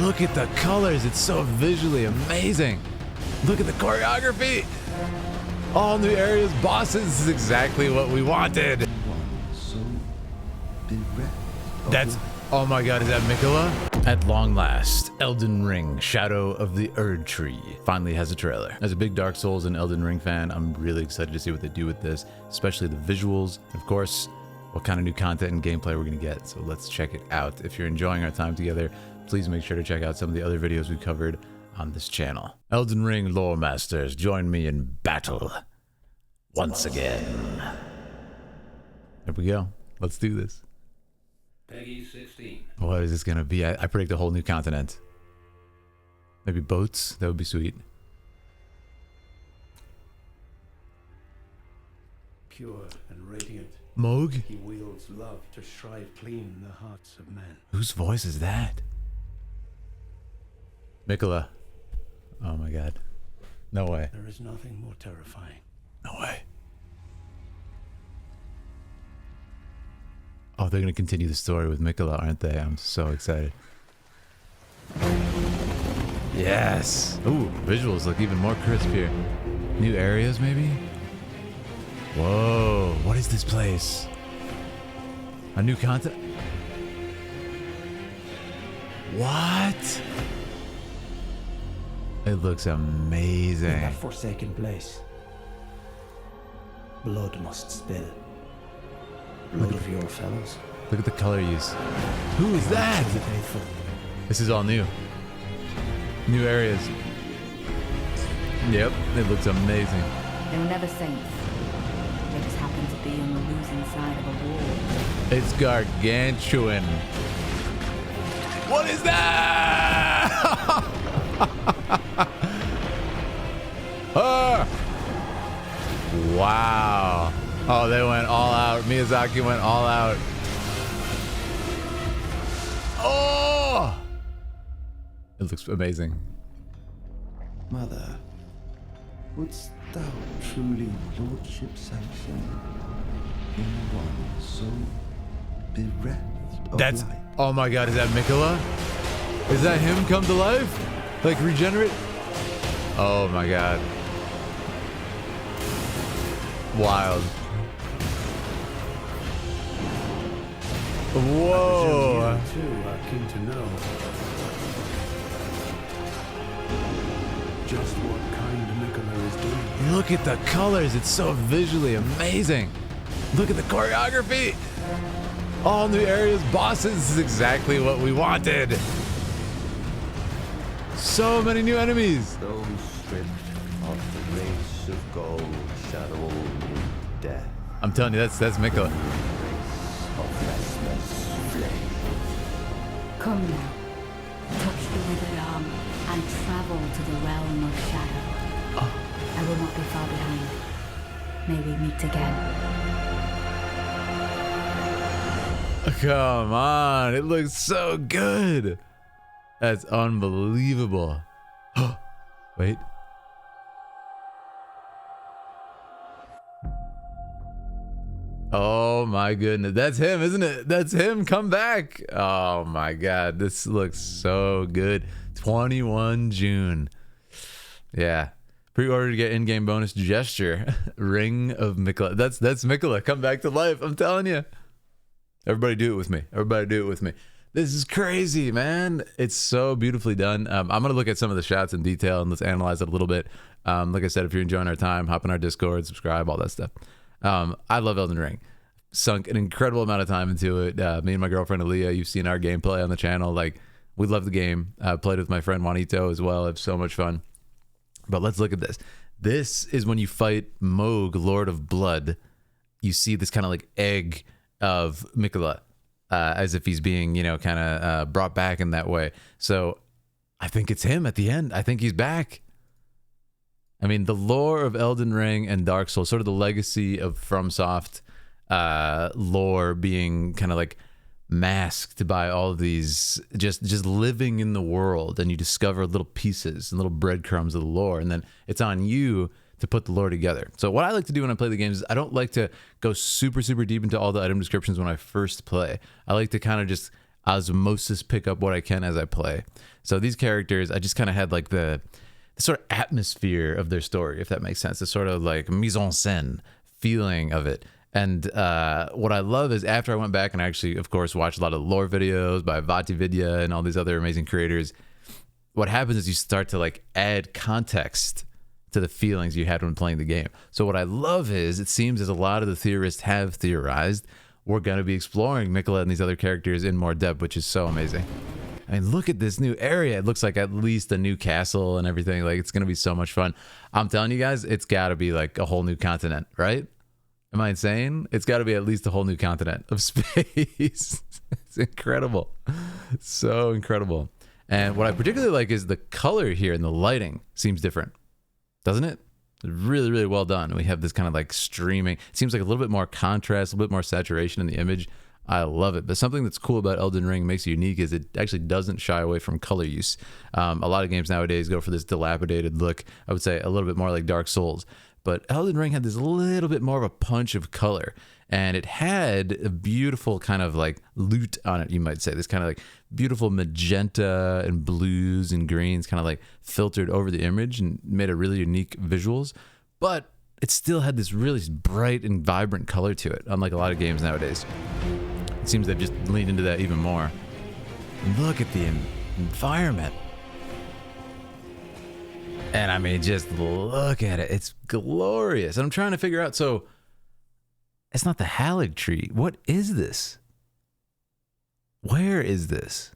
Look at the colors. It's so visually amazing. Look at the choreography. All new areas, bosses. This is exactly what we wanted. That's, oh my god, is that Miquella? At long last, Elden Ring, Shadow of the Erdtree finally has a trailer. As a big Dark Souls and Elden Ring fan, I'm really excited to see what they do with this, especially the visuals, and of course, what kind of new content and gameplay we're gonna get. So let's check it out. If you're enjoying our time together, please make sure to check out some of the other videos we covered on this channel. Elden Ring lore masters, join me in battle once again. There we go. Let's do this. Peggy 16. What is this gonna be? I predict a whole new continent. Maybe boats? That would be sweet. Pure and radiant. Moog? He wields love to shrive clean the hearts of men. Whose voice is that? Miquella. Oh my god. No way. There is nothing more terrifying. No way. Oh, they're gonna continue the story with Miquella, aren't they? I'm so excited. Yes! Ooh, visuals look even more crisp here. New areas, maybe? Whoa, what is this place? A new content? What? It looks amazing. In that forsaken place, blood must spill. Blood of your fellows. Look at the color use. Who is that? This is all new. New areas. Yep, it looks amazing. They were never saints. They just happened to be on the losing side of a war. It's gargantuan. What is that? Ah! Wow. Oh, they went all out. Miyazaki went all out. Oh! It looks amazing. Mother, wouldst thou truly lordship sanction in one so bereft of That's, light? oh my god, is that Miquella? Is that him come to life? Like regenerate? Oh my god. Wild. Whoa. You too are keen to know just what kind Miquella is doing. Look at the colors. It's so visually amazing. Look at the choreography. All new areas, bosses. This is exactly what we wanted. So many new enemies. Those stripped of the race of gold shadow in death. I'm telling you, that's Miquella. Come now, touch the withered arm and travel to the realm of shadow. Oh. I will not be far behind. May we meet again. Come on, it looks so good. That's unbelievable. Wait. Oh my goodness. That's him, isn't it? That's him. Come back. Oh my god. This looks so good. 21 June. Yeah. Pre-order to get in-game bonus gesture. Ring of Miquella. That's Miquella. Come back to life. I'm telling you. Everybody do it with me. Everybody do it with me. This is crazy, man. It's so beautifully done. I'm going to look at some of the shots in detail and let's analyze it a little bit. Like I said, if you're enjoying our time, hop in our Discord, subscribe, all that stuff. I love Elden Ring. Sunk an incredible amount of time into it. Me and my girlfriend Aaliyah, you've seen our gameplay on the channel. Like, we love the game. Played with my friend Juanito as well. It's so much fun. But let's look at this. This is when you fight Moog, Lord of Blood. You see this kind of like egg of Miquella, as if he's being, you know, kind of brought back in that way. So I think it's him at the end. I think he's back. I mean, the lore of Elden Ring and Dark Souls, sort of the legacy of FromSoft lore being kind of like masked by all of these, just living in the world, and you discover little pieces and little breadcrumbs of the lore, and then it's on you to put the lore together. So what I like to do when I play the games is I don't like to go super deep into all the item descriptions when I first play. I like to kind of just osmosis pick up what I can as I play. So these characters, I just kind of had like the sort of atmosphere of their story, if that makes sense. The sort of like mise en scène feeling of it. And what I love is after I went back and I actually, of course, watched a lot of lore videos by Vatividya and all these other amazing creators, what happens is you start to like add context to the feelings you had when playing the game. So what I love is it seems as a lot of the theorists have theorized, we're going to be exploring Miquella and these other characters in more depth, which is so amazing. I mean, look at this new area. It looks like at least a new castle and everything. Like, it's going to be so much fun. I'm telling you guys, it's got to be like a whole new continent, right? Am I insane? It's got to be at least a whole new continent of space. It's incredible. So incredible. And what I particularly like is the color here and the lighting seems different, doesn't it? Really, really well done. We have this kind of like streaming. It seems like a little bit more contrast, a little bit more saturation in the image. I love it. But something that's cool about Elden Ring, makes it unique, is it actually doesn't shy away from color use. A lot of games nowadays go for this dilapidated look. I would say a little bit more like Dark Souls. But Elden Ring had this little bit more of a punch of color. And it had a beautiful kind of like loot on it, you might say. This kind of like beautiful magenta and blues and greens kind of like filtered over the image and made a really unique visuals. But it still had this really bright and vibrant color to it, unlike a lot of games nowadays. It seems they've just leaned into that even more. Look at the environment. And I mean, just look at it. It's glorious. I'm trying to figure out, so it's not the Erdtree. What is this? Where is this?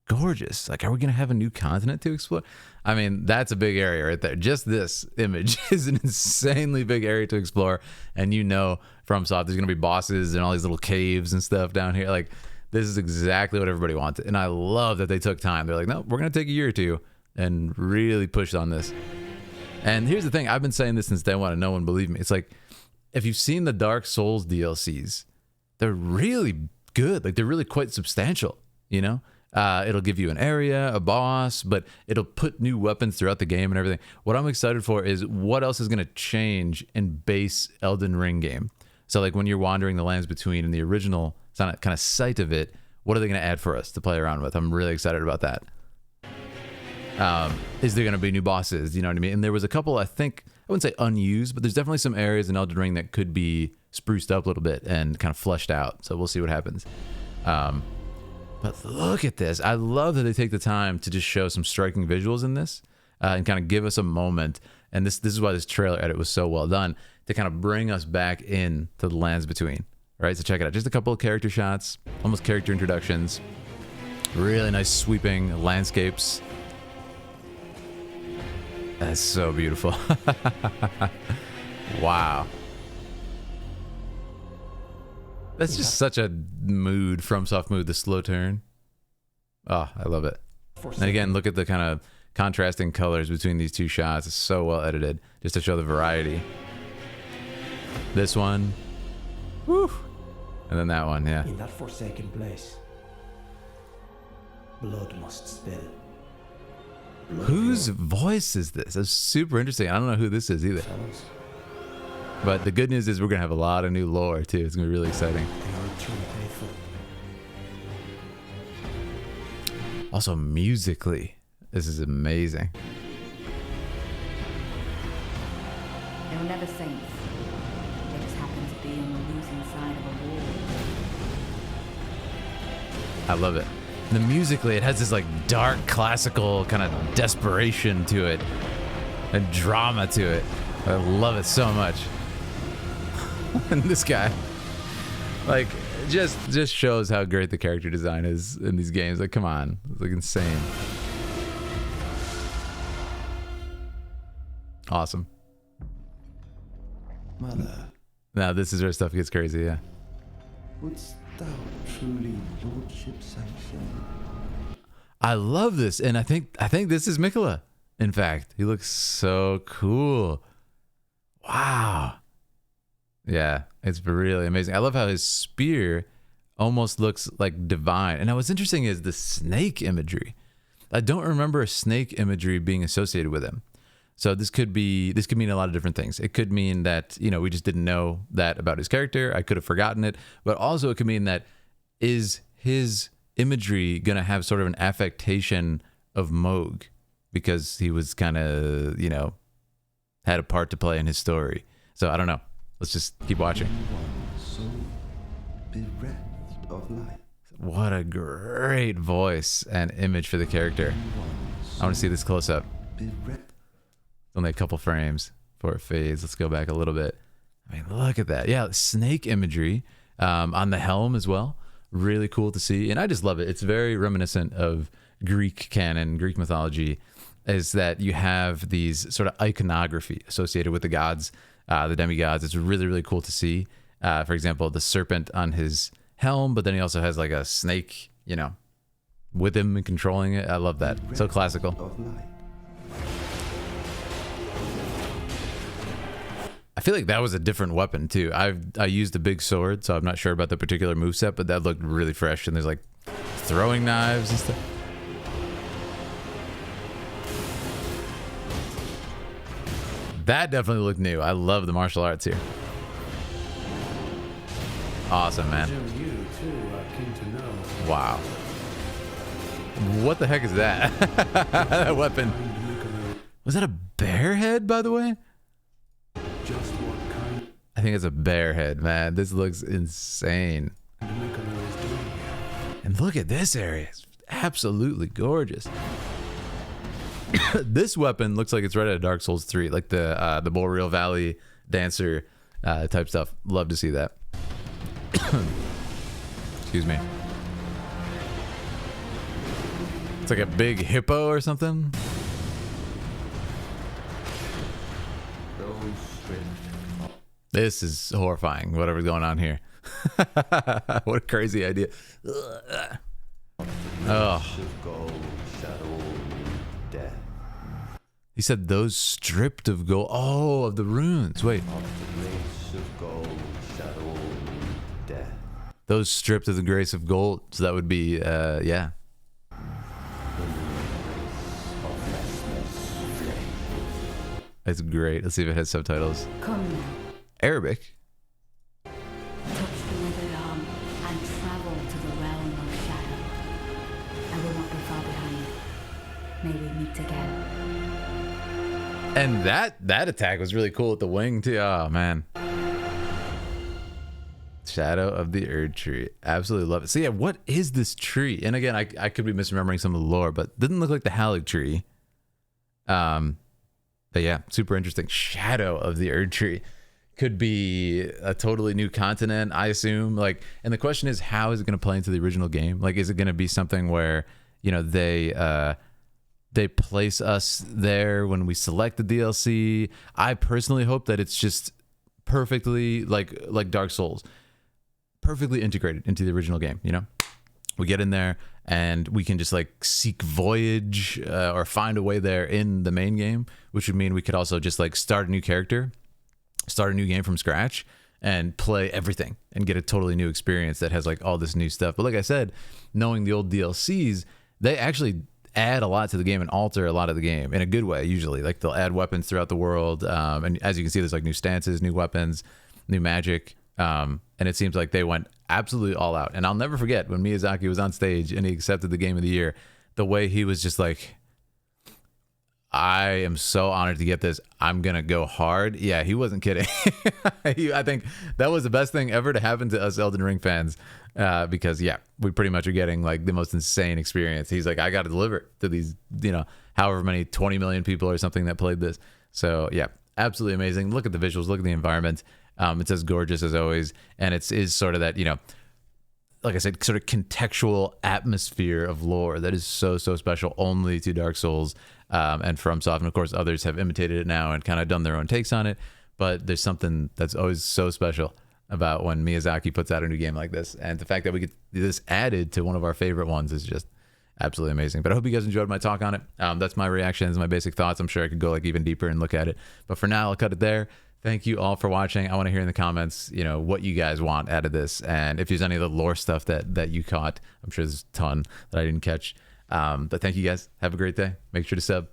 Gorgeous. Like, are we going to have a new continent to explore? I mean, that's a big area right there. Just this image is an insanely big area to explore. And you know, FromSoft, there's going to be bosses and all these little caves and stuff down here. Like, this is exactly what everybody wanted. And I love that they took time. They're like, no, we're going to take a year or two and really pushed on this. And here's the thing. I've been saying this since day one and no one believed me. It's like, if you've seen the Dark Souls DLCs, they're really good. Like, they're really quite substantial, you know? It'll give you an area, a boss, but it'll put new weapons throughout the game and everything. What I'm excited for is what else is going to change in base Elden Ring game. So like when you're wandering the lands between in the original kind of site of it, what are they going to add for us to play around with? I'm really excited about that. Is there going to be new bosses? You know what I mean? And there was a couple, I think, I wouldn't say unused, but there's definitely some areas in Elden Ring that could be spruced up a little bit and kind of fleshed out. So we'll see what happens. But look at this. I love that they take the time to just show some striking visuals in this and kind of give us a moment. And this is why this trailer edit was so well done, to kind of bring us back in to the lands between. Right? So check it out. Just a couple of character shots, almost character introductions. Really nice sweeping landscapes. That's so beautiful. Wow. That's just such a mood, FromSoft mood, the slow turn. Oh, I love it. And again, look at the kind of contrasting colors between these two shots. It's so well edited, just to show the variety. This one. Woo. And then that one, yeah. In that forsaken place, blood must spill. Whose voice is this? That's super interesting. I don't know who this is either. Fellas, But the good news is we're going to have a lot of new lore, too. It's going to be really exciting. they are truly faithful. Also, musically, this is amazing. They were never saints. They just happened to be on the losing side of a war. I love it. And musically, it has this like dark classical kind of desperation to it and drama to it. I love it so much. And this guy, like, just shows how great the character design is in these games. Like, come on, it's like insane. Awesome. Mother, Now this is where stuff gets crazy. Yeah. wouldst thou truly lordship sanction? I love this, and I think this is Miquella. In fact, he looks so cool. Wow. Yeah, it's really amazing. I love how his spear almost looks like divine. And now what's interesting is the snake imagery. I don't remember a snake imagery being associated with him. So this could mean a lot of different things. It could mean that, we just didn't know that about his character. I could have forgotten it. But also it could mean that is his imagery gonna have sort of an affectation of Moog because he was kind of, you know, had a part to play in his story. So I don't know. Let's just keep watching. So bereft of life. What a great voice and image for the character. I want to see this close up. Only a couple frames before it fades. Let's go back a little bit. I mean, look at that. Yeah, snake imagery on the helm as well. Really cool to see. And I just love it. It's very reminiscent of Greek canon, Greek mythology, is that you have these sort of iconography associated with the gods, the demigods. It's really, really cool to see. For example, the serpent on his helm, but then he also has like a snake, you know, with him and controlling it. I love that. So classical. I feel like that was a different weapon too. I used a big sword, so I'm not sure about the particular moveset, but that looked really fresh. And there's like throwing knives and stuff. That definitely looked new. I love the martial arts here. Awesome, man. Wow. What the heck is that? That weapon. Was that a bear head, by the way? I think it's a bear head, man. This looks insane. And look at this area. It's absolutely gorgeous. This weapon looks like it's right out of Dark Souls 3, like the Boreal Valley dancer type stuff. Love to see that. Excuse me. It's like a big hippo or something. This is horrifying, whatever's going on here. What a crazy idea. Oh. He said those stripped of gold. Oh, of the runes. Wait. Those stripped of the grace of gold. So that would be, yeah. That's great. Let's see if it has subtitles. Come now. Arabic. Touch the withered arm and travel to the realm of shadow. I will not be far behind. May we meet again. And that attack was really cool with the wing too. Oh man. Shadow of the Erdtree. Absolutely love it. So yeah, what is this tree? And again, I could be misremembering some of the lore, but it didn't look like the Halig tree. But yeah, super interesting. Shadow of the Erdtree. Could be a totally new continent, I assume. Like, and the question is, how is it going to play into the original game? Like, is it going to be something where, you know, they place us there when we select the DLC? I personally hope that it's just perfectly like Dark Souls, perfectly integrated into the original game. You know, we get in there and we can just like seek voyage or find a way there in the main game, which would mean we could also just like start a new character, start a new game from scratch, and play everything and get a totally new experience that has like all this new stuff. But like I said, knowing the old DLCs, they actually add a lot to the game and alter a lot of the game in a good way. Usually, like they'll add weapons throughout the world, and as you can see, there's like new stances, new weapons, new magic, and it seems like they went absolutely all out. And I'll never forget when Miyazaki was on stage and he accepted the Game of the Year, the way he was just like, I am so honored to get this. I'm going to go hard. Yeah, he wasn't kidding. I think that was the best thing ever to happen to us Elden Ring fans, because, yeah, we pretty much are getting like the most insane experience. He's like, I got to deliver it to these, you know, however many 20 million people or something that played this. So, yeah, absolutely amazing. Look at the visuals. Look at the environment. It's as gorgeous as always. And it is sort of that, you know, like I said, sort of contextual atmosphere of lore that is so, so special only to Dark Souls and FromSoft. And of course, others have imitated it now and kind of done their own takes on it. But there's something that's always so special about when Miyazaki puts out a new game like this. And the fact that we get this added to one of our favorite ones is just absolutely amazing. But I hope you guys enjoyed my talk on it. That's my reactions, my basic thoughts. I'm sure I could go like even deeper and look at it. But for now, I'll cut it there. Thank you all for watching. I want to hear in the comments, you know, what you guys want out of this. And if there's any of the lore stuff that you caught, I'm sure there's a ton that I didn't catch. But thank you guys. Have a great day. Make sure to sub.